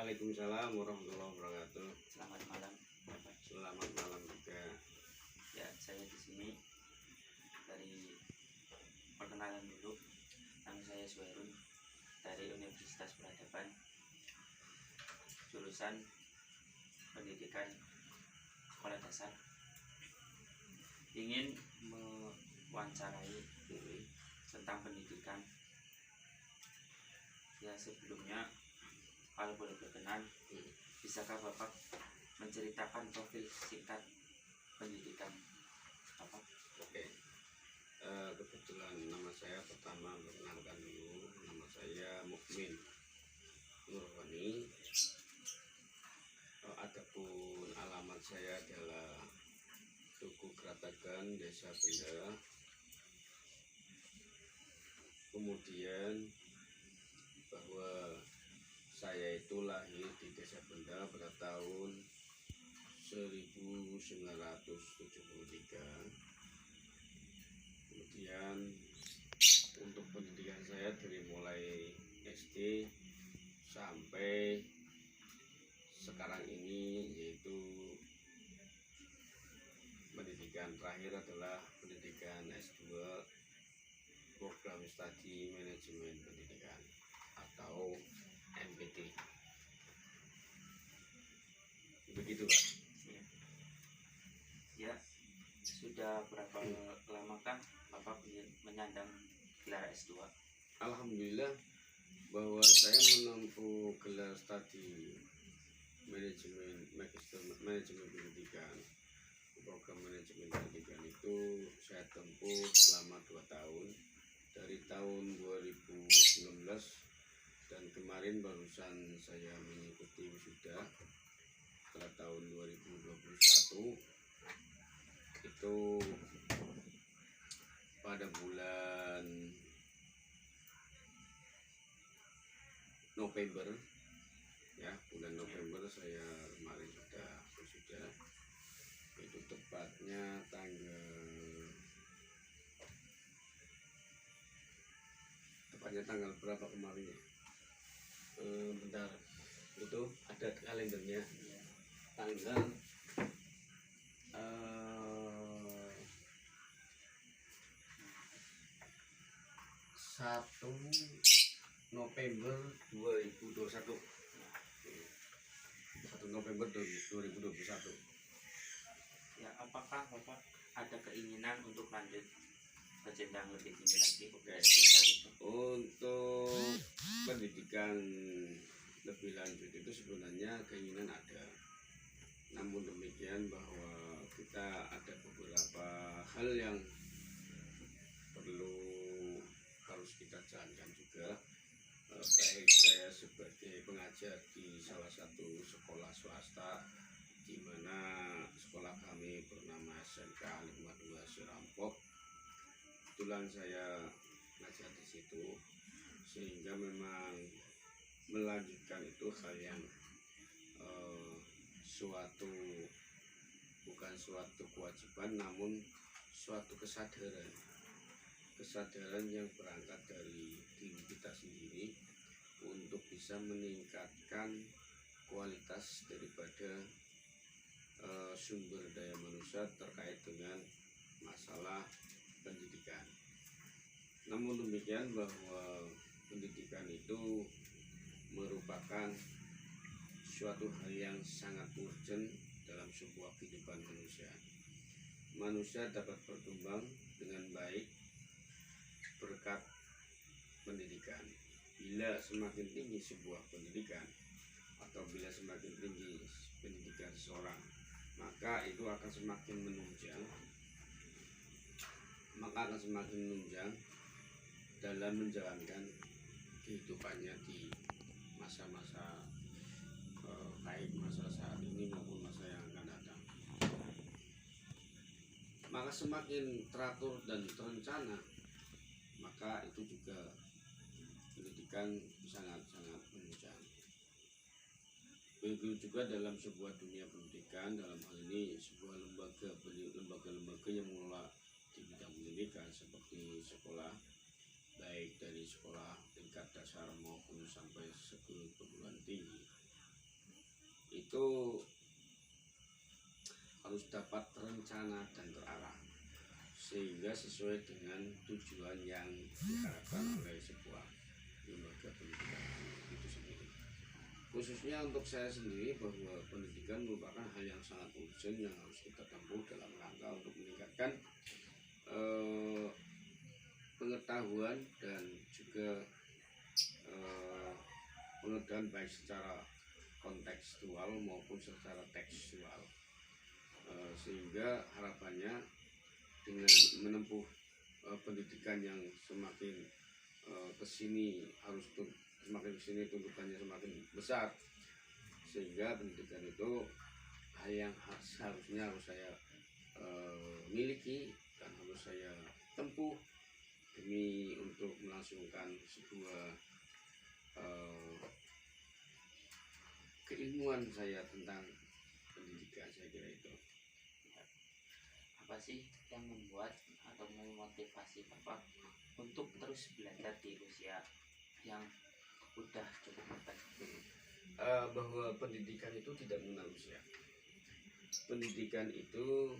Waalaikumsalam warahmatullahi wabarakatuh. Selamat malam, Bapak. Selamat malam juga. Ya, saya di sini dari perkenalan dulu. Nama saya Suhairun dari Universitas Peradaban, jurusan Pendidikan Sekolah Dasar. Ingin mewawancarai tentang pendidikan. Ya, sebelumnya kalau boleh berkenan, bisakah Bapak menceritakan profil singkat pendidikan Bapak? Oke. Kebetulan nama saya pertama perkenalkan dulu, nama saya Mukmin Nurwani. Adapun alamat saya adalah Tugu Kratagan, Desa Benda. Kemudian bahwa saya itu lahir di Desa Benda pada tahun 1973. Kemudian untuk pendidikan saya dari mulai SD sampai sekarang ini, yaitu pendidikan terakhir adalah pendidikan S2 Program Studi Manajemen Pendidikan atau MPT. Begitu, Pak. Ya, sudah berapa lamakah Bapak menyandang gelar S2? Alhamdulillah bahwa saya menempuh gelar studi magister manajemen pendidikan, program manajemen pendidikan itu saya tempuh selama 2 tahun, dari tahun 2019 dan kemarin barusan saya mengikuti wisuda pada tahun 2021. Itu pada bulan November, ya, bulan November saya kemarin sudah wisuda. Itu tepatnya tanggal berapa kemarin ya? Bentar, itu ada kalendernya. Tanggal 1 November 2021. 1 November 2021. Ya, apakah Bapak ada keinginan untuk lanjut ke jenjang lebih tinggi lagi? Oke. Untuk pendidikan lebih lanjut itu sebenarnya keinginan ada. Namun demikian bahwa kita ada beberapa hal yang harus kita jalankan juga. Baik saya sebagai pengajar di salah satu sekolah swasta, di mana sekolah kami bernama SMK 52 Serampok. Kebetulan saya ngajar di situ, sehingga memang melanjutkan itu hal yang bukan suatu kewajiban, namun suatu kesadaran yang berangkat dari diri kita sendiri untuk bisa meningkatkan kualitas daripada sumber daya manusia terkait dengan masalah pendidikan. Namun demikian bahwa pendidikan itu merupakan suatu hal yang sangat urgent dalam sebuah kehidupan manusia. Manusia dapat berkembang dengan baik berkat pendidikan. Bila semakin tinggi sebuah pendidikan atau bila semakin tinggi pendidikan seseorang, maka itu akan semakin menunjang dalam menjalankan kehidupannya di masa-masa baik masa saat ini maupun masa yang akan datang. Maka semakin teratur dan terencana, maka itu juga pendidikan sangat-sangat menunjang. Begitu juga dalam sebuah dunia pendidikan, dalam hal ini sebuah lembaga-lembaga yang mengelola di bidang pendidikan seperti sekolah, baik dari sekolah tingkat dasar maupun sampai ke perguruan tinggi. itu harus dapat terencana dan terarah sehingga sesuai dengan tujuan yang diharapkan oleh sebuah lembaga pendidikan itu sendiri. Khususnya untuk saya sendiri, bahwa pendidikan merupakan hal yang sangat urgent yang harus kita tempuh dalam rangka untuk meningkatkan pengetahuan dan juga pengetahuan baik secara kontekstual maupun secara tekstual. Sehingga harapannya dengan menempuh pendidikan yang semakin kesini semakin kesini tuntutannya semakin besar, sehingga pendidikan itu hal yang seharusnya harus saya miliki dan harus saya tempuh demi untuk melangsungkan sebuah keilmuan saya tentang pendidikan. Saya kira itu. Apa sih yang membuat atau memotivasi Bapak untuk terus belajar di usia yang udah cukup matang? Bahwa pendidikan itu tidak mengenal usia. Pendidikan itu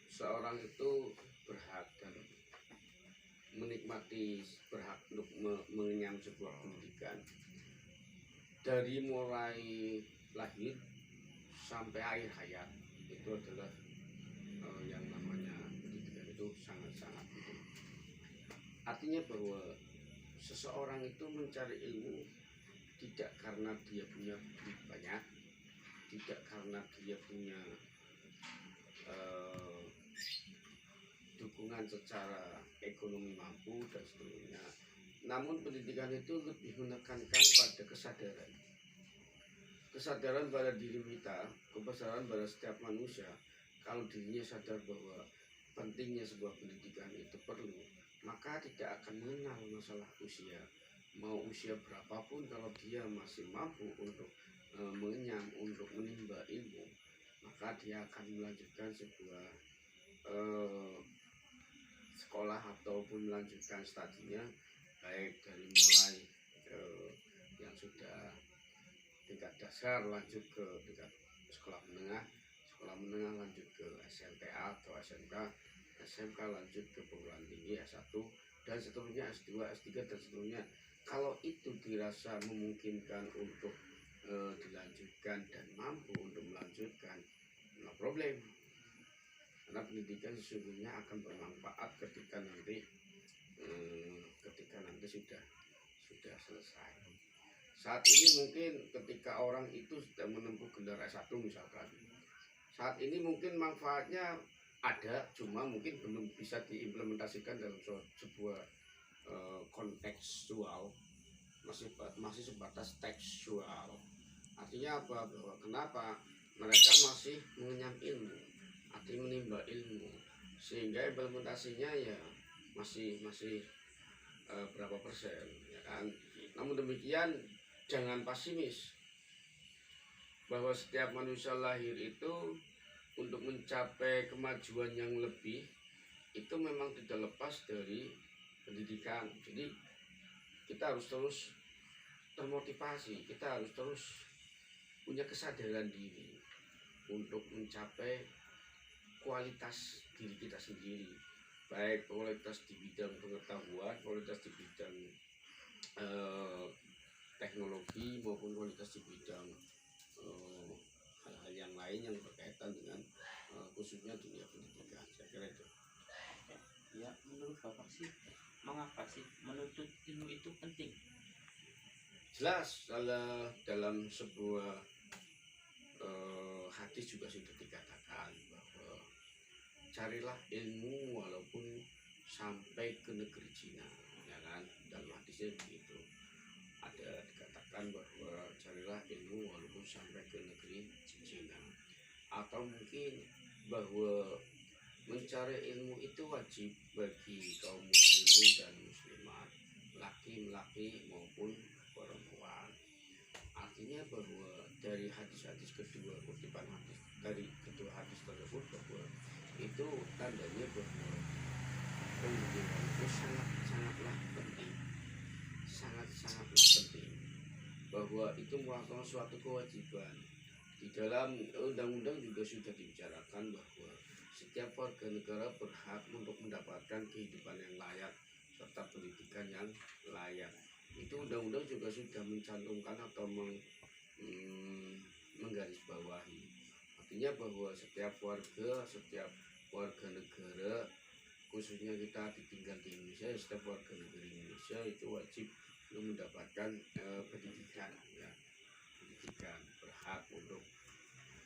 seorang itu berhak dan menikmati, berhak untuk mengenyam sebuah pendidikan dari mulai lahir sampai akhir hayat. Itu adalah yang namanya pendidikan itu sangat-sangat penting. Artinya bahwa seseorang itu mencari ilmu tidak karena dia punya duit banyak, tidak karena dia punya dukungan secara ekonomi mampu dan seterusnya. Namun pendidikan itu lebih menekankan pada kesadaran pada diri kita, kesadaran pada setiap manusia. Kalau dirinya sadar bahwa pentingnya sebuah pendidikan itu perlu, maka tidak akan mengenal masalah usia. Mau usia berapapun, kalau dia masih mampu untuk mengenyam, untuk menimba ilmu, maka dia akan melanjutkan sebuah sekolah ataupun melanjutkan studinya, baik dari mulai yang sudah tingkat dasar lanjut ke tingkat sekolah menengah lanjut ke SMTA atau SMK, SMK lanjut ke perguruan tinggi S1 dan seterusnya, S2, S3 dan seterusnya. Kalau itu dirasa memungkinkan untuk dilanjutkan dan mampu untuk melanjutkan, no problem. Karena pendidikan sesungguhnya akan bermanfaat ketika nanti sudah selesai. Saat ini mungkin ketika orang itu sudah menempuh gelar S1 misalkan, saat ini mungkin manfaatnya ada, cuma mungkin belum bisa diimplementasikan dalam sebuah kontekstual, masih sebatas tekstual. Artinya apa? Bahwa kenapa mereka masih mengenyam ilmu, artinya menimba ilmu, sehingga implementasinya ya masih berapa persen, ya kan? Namun demikian jangan pesimis, bahwa setiap manusia lahir itu untuk mencapai kemajuan yang lebih itu memang tidak lepas dari pendidikan. Jadi kita harus terus termotivasi, kita harus terus punya kesadaran diri untuk mencapai kualitas diri kita sendiri, baik kualitas di bidang pengetahuan, kualitas di bidang teknologi, maupun kualitas di bidang hal-hal yang lain yang berkaitan dengan khususnya dunia pendidikan. Saya kira itu. Ya, menurut Bapak sih, mengapa sih menuntut ilmu itu penting? Jelas dalam sebuah hadis juga sudah dikatakan bahwa carilah ilmu walaupun sampai ke negeri Cina, ya kan? Dalam hadisnya begitu. Ada dikatakan bahwa carilah ilmu walaupun sampai ke negeri Cina, atau mungkin bahwa mencari ilmu itu wajib bagi kaum muslimin dan muslimat, laki-laki maupun perempuan. Artinya bahwa dari hadis-hadis kedua, kutipan hadis dari kedua hadis tersebut, bahwa itu tandanya bahwa pendidikan itu sangat-sangatlah penting, sangat-sangatlah penting, bahwa bahwa itu merupakan suatu kewajiban. Di dalam undang-undang juga sudah dibicarakan bahwa setiap warga negara berhak untuk mendapatkan kehidupan yang layak serta pendidikan yang layak. Itu undang-undang juga sudah mencantumkan atau menggarisbawahi. Artinya bahwa setiap warga negara, khususnya kita tinggal di Indonesia, setiap warga negara Indonesia itu wajib untuk mendapatkan pendidikan, ya, pendidikan, berhak untuk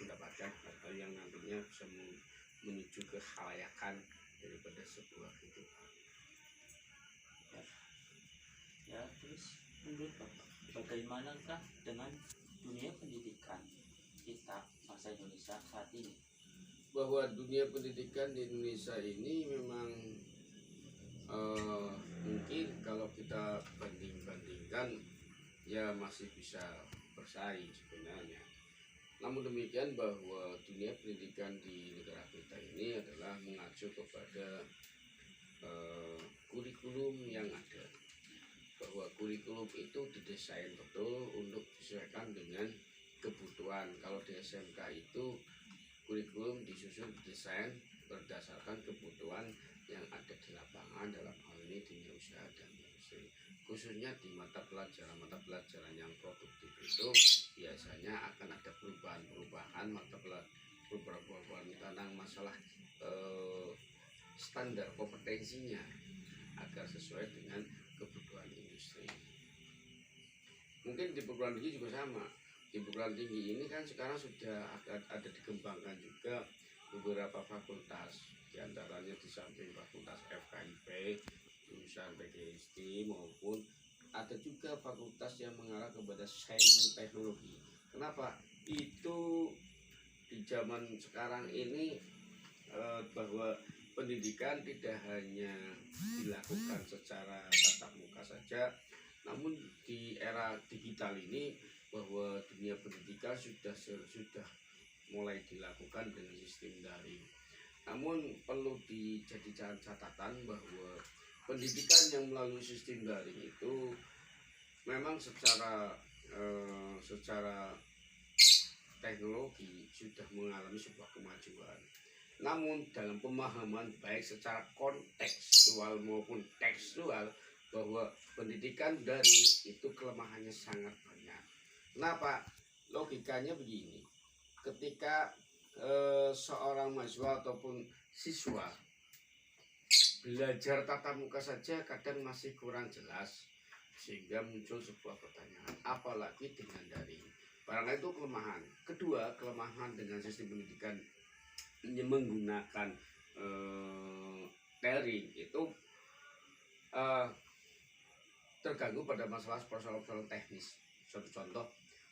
mendapatkan hal yang nantinya bisa menuju kehalayakan daripada sebuah kehidupan. Ya, terus menurut Bapak, bagaimanakah dengan dunia pendidikan kita masa Indonesia saat ini? Bahwa dunia pendidikan di Indonesia ini memang mungkin kalau kita bandingkan ya masih bisa bersaing sebenarnya. Namun demikian bahwa dunia pendidikan di negara kita ini adalah mengacu kepada kurikulum yang ada, bahwa kurikulum itu didesain betul untuk disesuaikan dengan kebutuhan. Kalau di SMK itu kurikulum disusun didesain berdasarkan kebutuhan yang ada di lapangan, dalam hal ini dunia usaha dan industri. Khususnya di mata pelajaran yang produktif itu biasanya akan ada perubahan tentang masalah standar kompetensinya agar sesuai dengan kebutuhan industri. Mungkin di perguruan tinggi juga sama. Di perguruan tinggi ini kan sekarang sudah ada dikembangkan juga beberapa fakultas, diantaranya di samping fakultas FKIP, jurusan PGSD, maupun ada juga fakultas yang mengarah kepada sains teknologi. Kenapa? Itu di zaman sekarang ini bahwa pendidikan tidak hanya dilakukan secara tatap muka saja, namun di era digital ini bahwa dunia pendidikan sudah mulai dilakukan dengan sistem daring. Namun perlu dijadikan catatan bahwa pendidikan yang melalui sistem daring itu memang secara teknologi sudah mengalami sebuah kemajuan. Namun dalam pemahaman baik secara kontekstual maupun tekstual bahwa pendidikan daring itu kelemahannya sangat banyak. Kenapa? Logikanya begini, ketika seorang mahasiswa ataupun siswa belajar tatap muka saja kadang masih kurang jelas, sehingga muncul sebuah pertanyaan, apalagi dengan daring. Barangkali itu kelemahan. Kedua, kelemahan dengan sistem pendidikan menggunakan daring itu terganggu pada masalah persoalan teknis. Suatu contoh,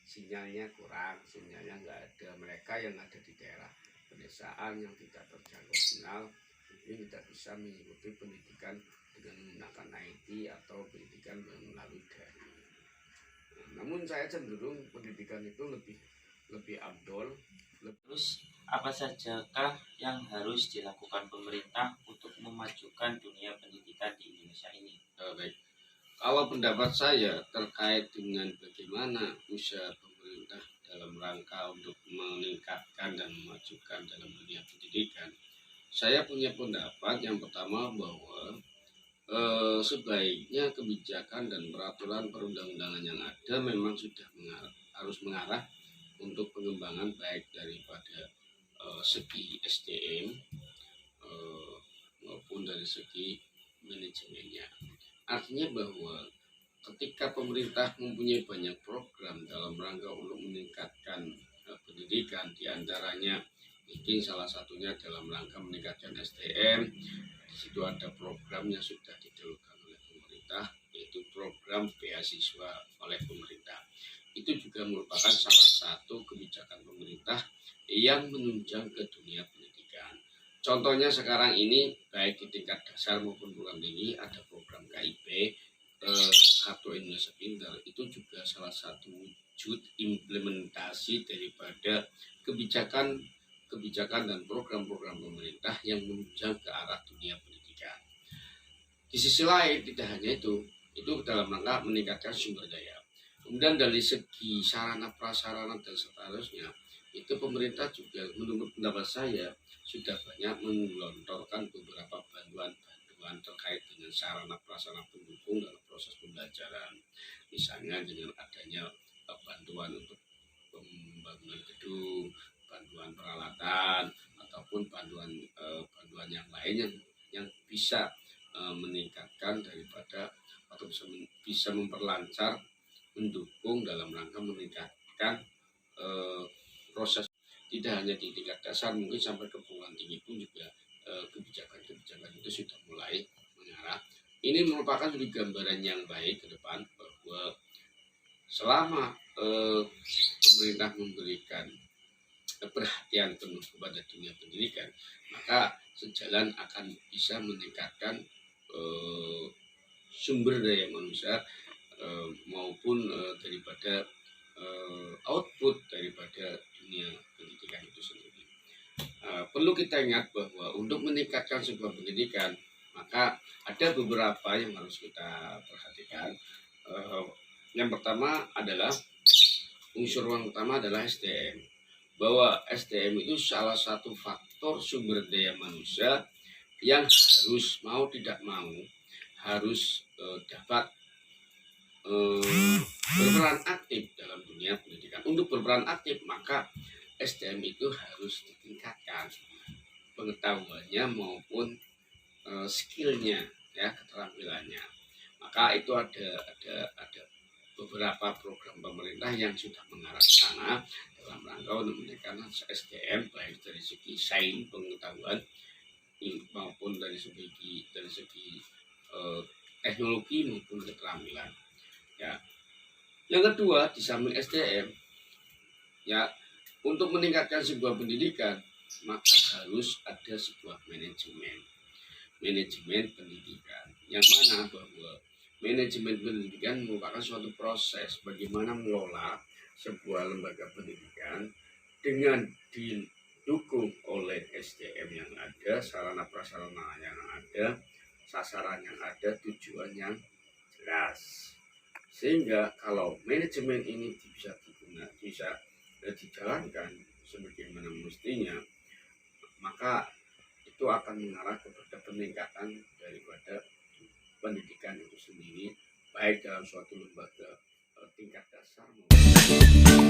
sinyalnya kurang, sinyalnya nggak ada. Mereka yang ada di daerah pedesaan yang tidak terjangkau sinyal mungkin tidak bisa mengikuti pendidikan dengan menggunakan IT atau pendidikan melalui daring. Namun saya cenderung pendidikan itu lebih abdol. Terus apa sajakah yang harus dilakukan pemerintah untuk memajukan dunia pendidikan di Indonesia ini? Baik. Kalau pendapat saya terkait dengan bagaimana usaha pemerintah dalam rangka untuk meningkatkan dan memajukan dalam dunia pendidikan, saya punya pendapat yang pertama bahwa sebaiknya kebijakan dan peraturan perundang-undangan yang ada memang sudah harus mengarah untuk pengembangan baik daripada segi SDM maupun dari segi manajemennya. Artinya bahwa ketika pemerintah mempunyai banyak program dalam rangka untuk meningkatkan pendidikan, diantaranya mungkin salah satunya dalam rangka meningkatkan SDM, di situ ada program yang sudah dijalankan oleh pemerintah, yaitu program beasiswa oleh pemerintah. Itu juga merupakan salah satu kebijakan pemerintah yang menunjang ke dunia pendidikan. Contohnya sekarang ini baik di tingkat dasar maupun perguruan tinggi ada program KIP, Kartu Indonesia Pintar. Itu juga salah satu wujud implementasi daripada kebijakan dan program-program pemerintah yang menunjang ke arah dunia pendidikan. Di sisi lain tidak hanya itu dalam rangka meningkatkan sumber daya. Kemudian dari segi sarana prasarana dan seterusnya, itu pemerintah juga menurut pendapat saya sudah banyak menggelontorkan beberapa bantuan-bantuan terkait dengan sarana prasarana pendukung dalam proses pembelajaran. Misalnya dengan adanya bantuan untuk pembangunan gedung, bantuan peralatan, ataupun bantuan yang lain yang bisa meningkatkan daripada atau bisa memperlancar, mendukung dalam rangka meningkatkan proses tidak hanya di tingkat dasar, mungkin sampai ke perguruan tinggi pun juga kebijakan-kebijakan itu sudah mulai mengarah. Ini merupakan satu gambaran yang baik ke depan bahwa selama pemerintah memberikan perhatian penuh kepada dunia pendidikan, maka sejalan akan bisa meningkatkan sumber daya manusia maupun daripada output daripada dunia pendidikan itu sendiri. Perlu kita ingat bahwa untuk meningkatkan sebuah pendidikan, maka ada beberapa yang harus kita perhatikan. Yang pertama adalah unsur yang pertama adalah SDM. Bahwa SDM itu salah satu faktor sumber daya manusia yang harus mau tidak mau harus dapat berperan aktif dalam dunia pendidikan. Untuk berperan aktif, maka SDM itu harus ditingkatkan pengetahuannya maupun skillnya, ya, keterampilannya. Maka itu ada beberapa program pemerintah yang sudah mengarah ke sana dalam rangka untuk meningkatkan SDM, baik dari segi sains pengetahuan maupun dari segi teknologi maupun keterampilan. Ya. Yang kedua, di samping SDM, ya, untuk meningkatkan sebuah pendidikan, maka harus ada sebuah manajemen pendidikan, yang mana bahwa manajemen pendidikan merupakan suatu proses bagaimana mengelola sebuah lembaga pendidikan dengan didukung oleh SDM yang ada, sarana prasarana yang ada, sasaran yang ada, tujuan yang jelas. Sehingga kalau manajemen ini bisa dijalankan sebagaimana mestinya, maka itu akan mengarah kepada peningkatan daripada pendidikan itu sendiri, baik dalam suatu lembaga tingkat dasar maupun